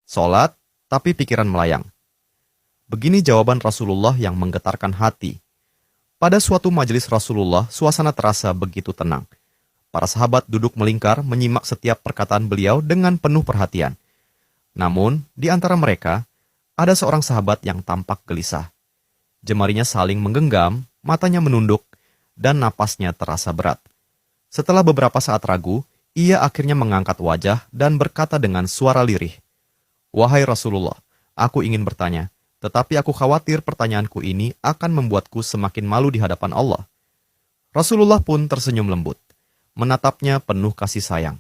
Sholat, tapi pikiran melayang. Begini jawaban Rasulullah yang menggetarkan hati. Pada suatu majelis Rasulullah, suasana terasa begitu tenang. Para sahabat duduk melingkar menyimak setiap perkataan beliau dengan penuh perhatian. Namun, di antara mereka, ada seorang sahabat yang tampak gelisah. Jemarinya saling menggenggam, matanya menunduk, dan napasnya terasa berat. Setelah beberapa saat ragu, ia akhirnya mengangkat wajah dan berkata dengan suara lirih, "Wahai Rasulullah, aku ingin bertanya, tetapi aku khawatir pertanyaanku ini akan membuatku semakin malu di hadapan Allah." Rasulullah pun tersenyum lembut, menatapnya penuh kasih sayang.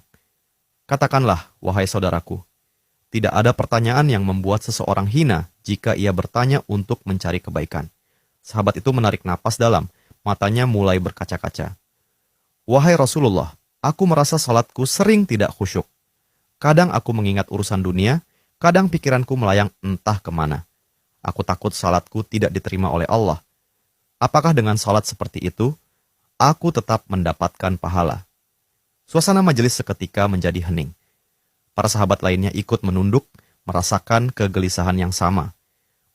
"Katakanlah, wahai saudaraku, tidak ada pertanyaan yang membuat seseorang hina jika ia bertanya untuk mencari kebaikan." Sahabat itu menarik napas dalam, matanya mulai berkaca-kaca. "Wahai Rasulullah, aku merasa salatku sering tidak khusyuk. Kadang aku mengingat urusan dunia, kadang pikiranku melayang entah kemana. Aku takut salatku tidak diterima oleh Allah. Apakah dengan salat seperti itu, aku tetap mendapatkan pahala?" Suasana majelis seketika menjadi hening. Para sahabat lainnya ikut menunduk, merasakan kegelisahan yang sama.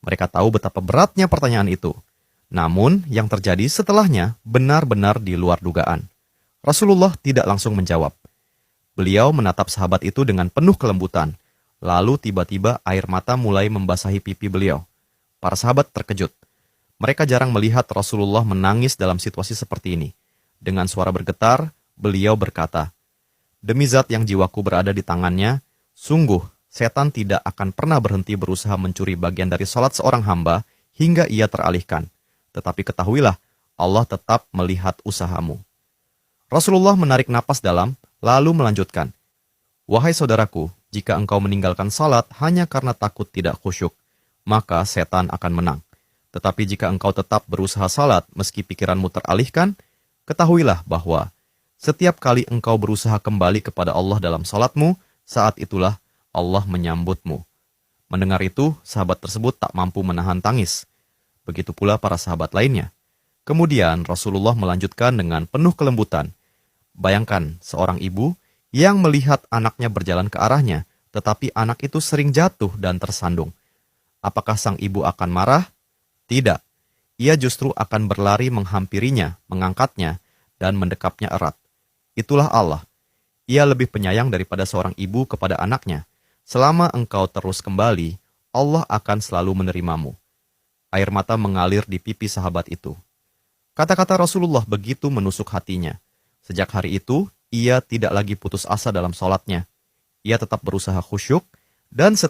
Mereka tahu betapa beratnya pertanyaan itu. Namun, yang terjadi setelahnya benar-benar di luar dugaan. Rasulullah tidak langsung menjawab. Beliau menatap sahabat itu dengan penuh kelembutan. Lalu tiba-tiba air mata mulai membasahi pipi beliau. Para sahabat terkejut. Mereka jarang melihat Rasulullah menangis dalam situasi seperti ini. Dengan suara bergetar, beliau berkata, "Demi zat yang jiwaku berada di tangannya, sungguh setan tidak akan pernah berhenti berusaha mencuri bagian dari salat seorang hamba hingga ia teralihkan. Tetapi ketahuilah, Allah tetap melihat usahamu." Rasulullah menarik napas dalam, lalu melanjutkan, "Wahai saudaraku, jika engkau meninggalkan salat hanya karena takut tidak khusyuk, maka setan akan menang. Tetapi jika engkau tetap berusaha salat meski pikiranmu teralihkan, ketahuilah bahwa setiap kali engkau berusaha kembali kepada Allah dalam salatmu, saat itulah Allah menyambutmu." Mendengar itu, sahabat tersebut tak mampu menahan tangis. Begitu pula para sahabat lainnya. Kemudian Rasulullah melanjutkan dengan penuh kelembutan. Bayangkan seorang ibu yang melihat anaknya berjalan ke arahnya, tetapi anak itu sering jatuh dan tersandung. Apakah sang ibu akan marah? Tidak. Ia justru akan berlari menghampirinya, mengangkatnya, dan mendekapnya erat. Itulah Allah. Ia lebih penyayang daripada seorang ibu kepada anaknya. Selama engkau terus kembali, Allah akan selalu menerimamu. Air mata mengalir di pipi sahabat itu. Kata-kata Rasulullah begitu menusuk hatinya. Sejak hari itu, ia tidak lagi putus asa dalam sholatnya. Ia tetap berusaha khusyuk, dan